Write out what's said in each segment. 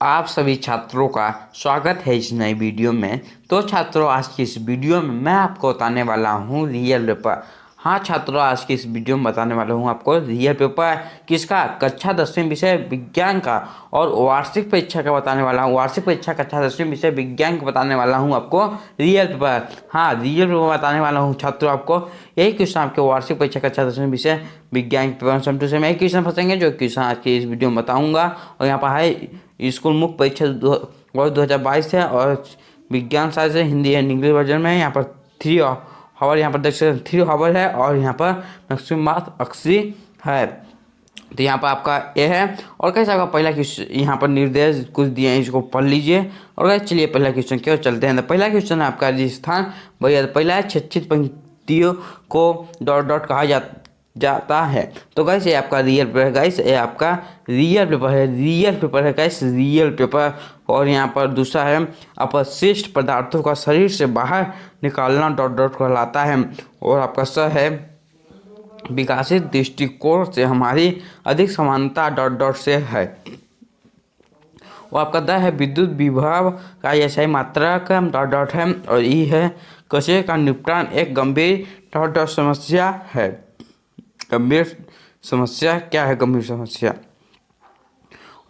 आप सभी छात्रों का स्वागत है इस नई वीडियो में। तो छात्रों, आज की इस वीडियो में मैं आपको बताने वाला हूँ रियल पेपर। हाँ छात्रों, आज की इस वीडियो में बताने वाला हूँ आपको रियल पेपर किसका, कक्षा 10वीं विषय विज्ञान का, और वार्षिक परीक्षा का बताने वाला हूँ। वार्षिक परीक्षा कक्षा 10वीं विषय विज्ञान का बताने वाला हूँ आपको रियल पेपर। हाँ, रियल पेपर बताने वाला हूँ छात्रों आपको। यही क्वेश्चन आपके वार्षिक परीक्षा कक्षा 10वीं विषय विज्ञान के पेपर सम टू से यही क्वेश्चन फंसेंगे, जो क्वेश्चन आज की इस वीडियो में बताऊँगा। और यहाँ पर है स्कूल मुख्य परीक्षा 2022 है, और विज्ञान शायद हिंदी एंड इंग्लिश वर्जन में है। यहाँ पर 3 हावर, यहाँ पर देख सकते 3 हावर है, और यहाँ पर मैक्सिमम मार्क्स 80 है। तो यहाँ पर आपका ये है। और कैसे आपका पहला क्वेश्चन यहाँ पर निर्देश कुछ दिए हैं, इसको पढ़ लीजिए। और कैसे चलिए पहला क्वेश्चन क्यों चलते हैं। तो पहला क्वेश्चन है आपका राजस्थान भैया। पहला है क्षैतिज पंक्तियों को डॉट डॉट कहा जाता है। तो गाइस ये आपका रियल पेपर है। गाइस ये आपका रियल पेपर है, रियल पेपर है गाइस, रियल पेपर। और यहाँ पर दूसरा है अपशिष्ट पदार्थों का शरीर से बाहर निकालना डॉट डॉट कहलाता है। और आपका स है विकसित दृष्टिकोण से हमारी अधिक समानता डॉट डॉट से है। और आपका द है विद्युत विभव का ऐसा मात्रक डॉट डॉट है। और ई है कचरे का निपटान एक गंभीर डॉट डॉट समस्या है। गंभीर समस्या क्या है? गंभीर समस्या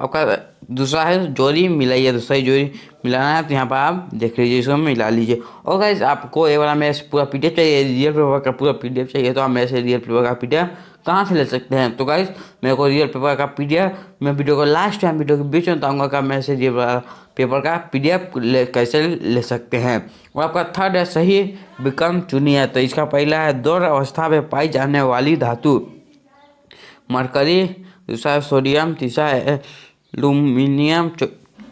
आपका दूसरा है जोड़ी मिलाइए। दूसरा जोड़ी मिलाना है, तो यहाँ पर आप देख लीजिए, इसको मिला लीजिए। और गाइस आपको ये वाला मेरे से पूरा पीडीएफ चाहिए, रियल पेपर का पूरा पीडीएफ चाहिए, तो आप मेरे से रियल पेपर का पीडीएफ कहाँ से ले सकते हैं। तो गाइस मेरे को रियल पेपर का पीडीएफ मैं वीडियो को लास्ट टाइम वीडियो के बीच में बताऊँगा कि मेरे से रियल पेपर का पीडीएफ कैसे ले सकते हैं। और आपका थर्ड है सही विकल्प चुनिए। तो इसका पहला है दौर अवस्था में पाई जाने वाली धातु मरकरी, दूसरा है सोडियम, तीसरा है एल्यूमिनियम,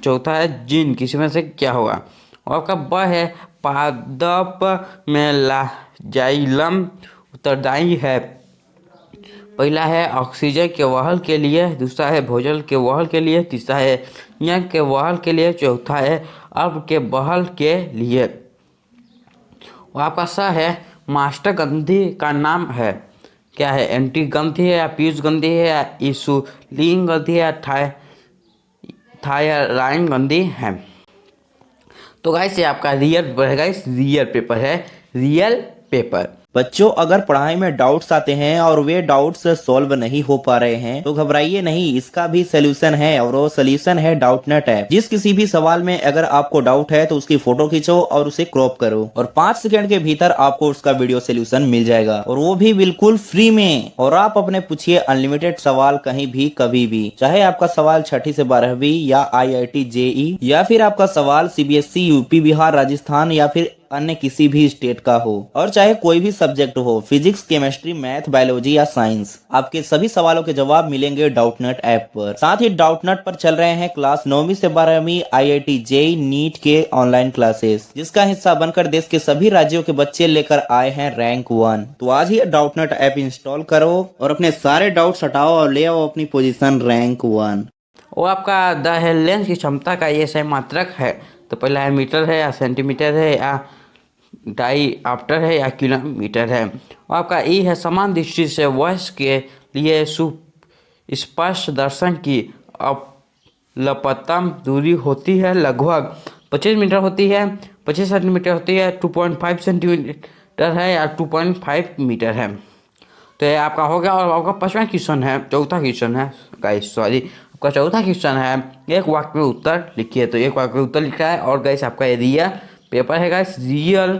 चौथा है जिन। किसी में से क्या होगा? और आपका ब है पादप में जाइलम उत्तरदायी है। पहला है ऑक्सीजन के वहन के लिए, दूसरा है भोजन के वहन के लिए, तीसरा है यज्ञ के वहन के लिए, चौथा है अर्ब के बहल के लिए। और आपका स है मास्टर ग्रंथि का नाम है। क्या है? एंटी ग्रंथि है, या पीयूष ग्रंथि है, या इंसुलिन ग्रंथि है, या थायराइड ग्रंथि है। तो गाइस ये आपका रियल पेपर है। गाइस रियल पेपर है, रियल पेपर। बच्चों, अगर पढ़ाई में डाउट्स आते हैं और वे डाउट्स सॉल्व नहीं हो पा रहे हैं तो घबराइए नहीं, इसका भी सोल्यूशन है। और वो सोल्यूशन है डाउटनेट ऐप। जिस किसी भी सवाल में अगर आपको डाउट है तो उसकी फोटो खींचो और उसे क्रॉप करो, और 5 सेकंड के भीतर आपको उसका वीडियो सोल्यूशन मिल जाएगा, और वो भी बिल्कुल फ्री में। और आप अपने पूछिए अनलिमिटेड सवाल कहीं भी कभी भी, चाहे आपका सवाल 6ठी से 12वीं या IIT JEE, या फिर आपका सवाल CBSE यूपी बिहार राजस्थान या फिर अन्य किसी भी स्टेट का हो, और चाहे कोई भी सब्जेक्ट हो, फिजिक्स केमिस्ट्री मैथ बायोलॉजी या साइंस, आपके सभी सवालों के जवाब मिलेंगे डाउटनेट ऐप पर। साथ ही डाउटनेट पर चल रहे हैं क्लास 9वीं से 12वीं IIT JEE नीट के ऑनलाइन क्लासेस, जिसका हिस्सा बनकर देश के सभी राज्यों के बच्चे लेकर आए हैं रैंक 1। तो आज ही डाउटनेट ऐप इंस्टॉल करो और अपने सारे डाउट्स हटाओ और ले आओ अपनी पोजीशन रैंक 1। और आपका द है लेंस की क्षमता का ये सही मात्रक है। तो पहला है मीटर है, या सेंटीमीटर है, या डाईऑप्टर है, या किलोमीटर है। और आपका ई है समान दृष्टि से वयस्क के लिए सुस्पष्ट दर्शन की अपलपतम दूरी होती है, लगभग 25 मीटर होती है, 25 सेंटीमीटर होती है, 2.5 सेंटीमीटर है, या 2.5 मीटर है। तो ये आपका हो गया। और आपका 5वां क्वेश्चन है, चौथा क्वेश्चन है गाइस, सॉरी, आपका चौथा क्वेश्चन है एक वाक्य में उत्तर लिखिए। तो एक वाक्य में उत्तर लिखा है। और गाइस आपका ये रियल पेपर है। गाइस रियल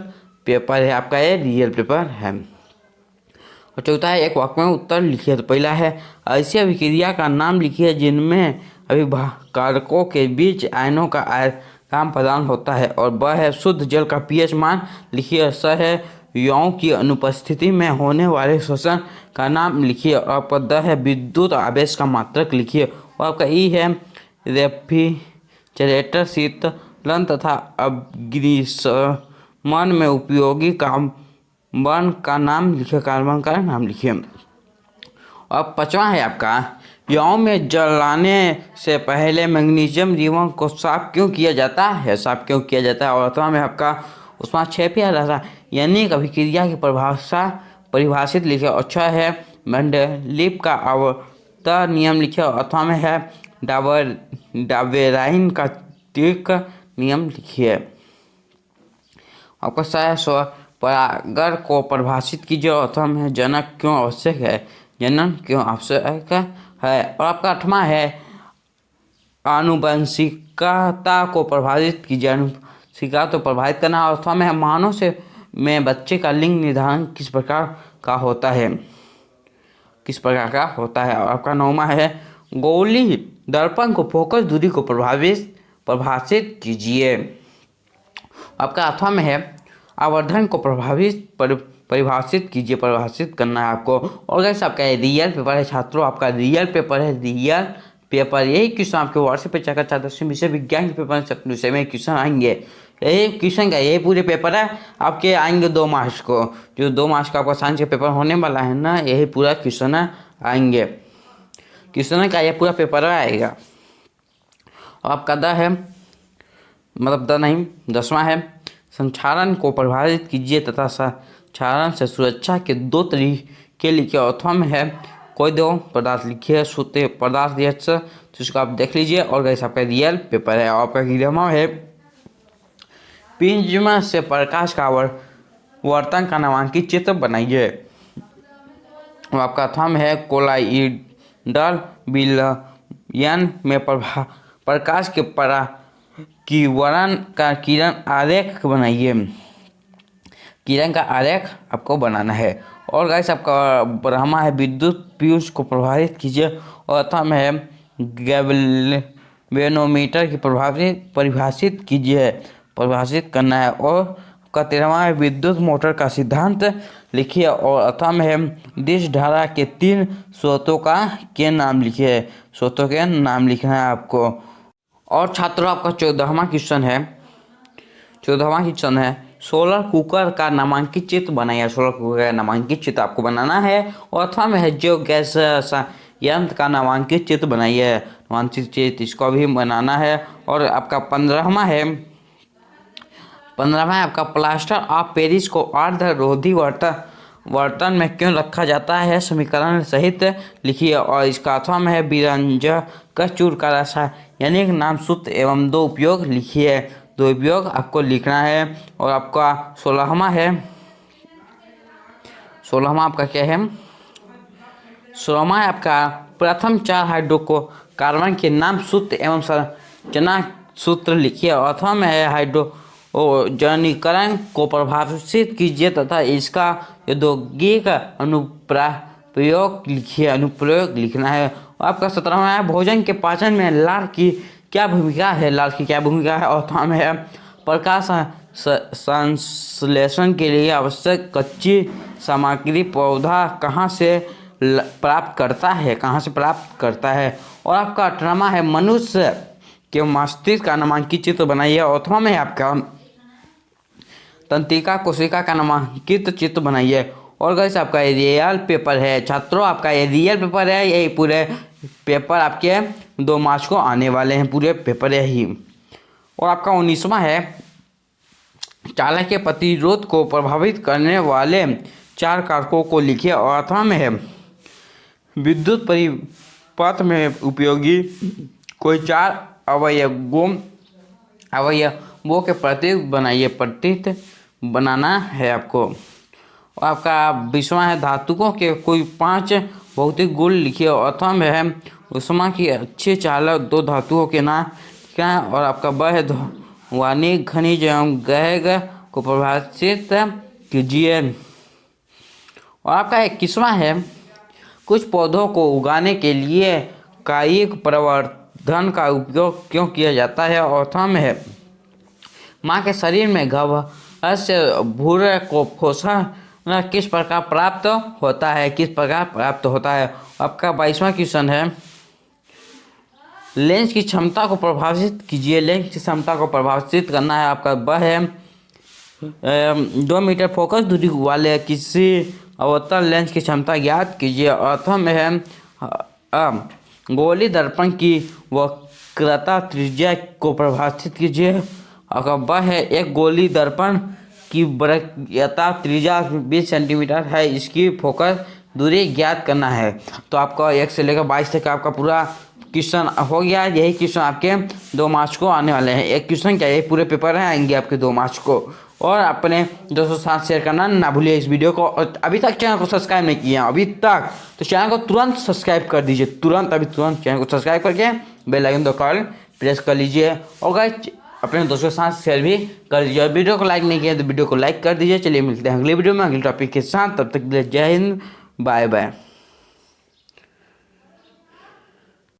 पेपर है आपका, ये रियल पेपर है। और चौथा है एक वाक्य में उत्तर लिखिए। तो पहला है ऐसी अभिक्रिया का नाम लिखिए जिनमें अभिकारकों के बीच आयनों का आदान प्रदान होता है। और ब है शुद्ध जल का pH मान लिखिए। स है यौगिकों की अनुपस्थिति में होने वाले शोषण का नाम लिखिए। और आपका द है विद्युत आवेश का मात्रक लिखिए। और आपका ई है रेफ्रिजरेटर शीतलन तथा अग्निशमन में उपयोगी कार्बन का नाम लिखिए। कार्बन का नाम लिखिए। और 5वां है आपका यौगिकों में जलाने से पहले मैग्नीशियम जीवन को साफ क्यों किया जाता है, साफ क्यों किया जाता है। और 8वां में आपका उसमें 6 यानी अभिक्रिया की परिभाषित लिखे। अच्छा है मंडलिप का अवतरण नियम लिखे। और 8वां में है डाबेराइन का तीर्थ नियम लिखिए। आपका परागर को परिभाषित कीजिए। अथवा है जनक क्यों आवश्यक है, जनन क्यों आवश्यक है। और आपका 8वां है आनुवंशिकता को प्रभावित कीजिए। आनुवंशिकता तो प्रभावित करना। और 8वां में मानव से में बच्चे का लिंग निर्धारण किस प्रकार का होता है, किस प्रकार का होता है। और आपका 9वां है गोली दर्पण को फोकस दूरी को परिभाषित कीजिए। आपका 8वां में है आवर्धन को परिभाषित कीजिए, परिभाषित करना है आपको। और गैस आपका रियल पेपर है छात्रों, आपका रियल पेपर है, रियल पेपर। यही क्वेश्चन आपके व्हाट्सएप पे चेक कर विषय विज्ञान के पेपर विषय में क्वेश्चन आएंगे। यही क्वेश्चन का यही पूरे पेपर है आपके आएंगे 2 मार्च को। जो 2 मार्च का आपका साइंस का पेपर होने वाला है ना, यही पूरा क्वेश्चन आएंगे। क्वेश्चन का ये पूरा पेपर आएगा। और आपका मतलब 10वां है संचारण को प्रभावित कीजिए तथा संचारण से सुरक्षा के 2 तरीके लिखिए। अथवा में है कोई 2 पदार्थ लिखिए, सूत्र पदार्थ दिया तो इसको आप देख लीजिए। और गैस आपका रियल पेपर है। और आपका 11वां है प्रिज्म से प्रकाश का वर्तन का नामांकित चित्र बनाइए। और आपका 8वां में है कोलाइडल विलयन में प्रकाश के परावर्तन का किरण आरेख बनाइए। किरण का आरेख आपको बनाना है। और गैस आपका 12वां है विद्युत पल्स को प्रभावित कीजिए। और 8वां में है गैल्वेनोमीटर की परिभाषित कीजिए, परिभाषित करना है। और आपका 13वां है विद्युत मोटर का सिद्धांत लिखिए। और 8वां में है विद्युत धारा के 3 स्रोतों के नाम लिखिए, स्रोतों के नाम लिखना है आपको। और छात्रों आपका 14वां क्वेश्चन है सोलर कुकर का नामांकित चित्र बनाइए। सोलर कुकर का नामांकित चित्र आपको बनाना है। और 8वां में है जो गैस यंत्र का नामांकित चित्र बनाइए, नामांकित चित्र इसको भी बनाना है। और आपका 15वां है आपका प्लास्टर ऑफ पेरिस को अर्धरोधी बर्तन में क्यों रखा जाता है, समीकरण सहित लिखिए। और इसका 8वां में है विरंजक चूर्ण का रासायनिक नाम, सूत्र एवं 2 उपयोग लिखिए। 2 उपयोग आपको लिखना है। और आपका 16वां आपका क्या है 16वां है आपका प्रथम 4 हाइड्रोकार्बन के नाम, सूत्र एवं संरचना सूत्र लिखिए। और 8वां में है हाइड्रोजनीकरण को प्रभावित कीजिए तथा इसका औद्योगिक अनुप्रयोग लिखिए, अनुप्रयोग लिखना है। और आपका 17वां है भोजन के पाचन में लार की क्या भूमिका है, लार की क्या भूमिका है। और 8वां में है प्रकाश संश्लेषण के लिए आवश्यक कच्ची सामग्री पौधा कहाँ से प्राप्त करता है, कहाँ से प्राप्त करता है। और आपका 18वां है मनुष्य के मस्तिष्क का नामांकित चित्र बनाइए। और 8वां में आपका तंत्रिका कोशिका का नामांकित चित्र बनाइए। और गैस आपका रियल पेपर है छात्रों, आपका ये रियल पेपर है। यही पूरे पेपर आपके 2 मार्च को आने वाले हैं, पूरे पेपर यही। और आपका 19वां है चालक के प्रतिरोध को प्रभावित करने वाले 4 कारकों को लिखिए। और 8वां में है विद्युत परिपथ में उपयोगी कोई 4 अवयवों के प्रतीक बनाइए, प्रतीक बनाना है आपको। और आपका 20वां है धातुओं के कोई 5 भौतिक गुण लिखिए। और 8वां में है उष्मा की अच्छे चालक 2 धातुओं के नाम क्या है। और आपका है ध्वनि खनिज एवं गैस को परिभाषित कीजिए। और आपका 21वां है कुछ पौधों को उगाने के लिए कायिक प्रवर्धन का उपयोग क्यों किया जाता है। और 8वां में है माँ के शरीर में गर्भ से भ्रूण को पोषण किस प्रकार प्राप्त होता है, किस प्रकार प्राप्त होता है। आपका 22वां क्वेश्चन है लेंस की क्षमता को प्रभावित कीजिए, लेंस की क्षमता को प्रभावित करना है। आपका वह है 2 मीटर फोकस दूरी वाले किसी अवतल लेंस की क्षमता ज्ञात कीजिए। अथवा में है गोली दर्पण की वक्रता त्रिज्या को परिभाषित कीजिए। अगर वह है एक गोली दर्पण की वक्रता त्रिज्या 20 सेंटीमीटर है, इसकी फोकस दूरी ज्ञात करना है। तो आपका 1 से लेकर 22 तक आपका पूरा क्वेश्चन हो गया। यही क्वेश्चन आपके 2 मार्च को आने वाले हैं। एक क्वेश्चन क्या, ये पूरे पेपर हैं आएंगे आपके 2 मार्च को। और अपने दोस्तों के साथ शेयर करना ना भूलिए इस वीडियो को। और अभी तक चैनल को सब्सक्राइब नहीं किया अभी तक, तो चैनल को तुरंत सब्सक्राइब कर दीजिए, तुरंत चैनल को सब्सक्राइब करके बेल आइकन दबाकर प्रेस कर लीजिए। और गाइस अपने दोस्तों के साथ शेयर भी कर दीजिए। और वीडियो को लाइक नहीं किया तो वीडियो को लाइक कर दीजिए। चलिए मिलते हैं अगले वीडियो में अगले टॉपिक के साथ, तब तक के लिए जय हिंद, बाय बाय।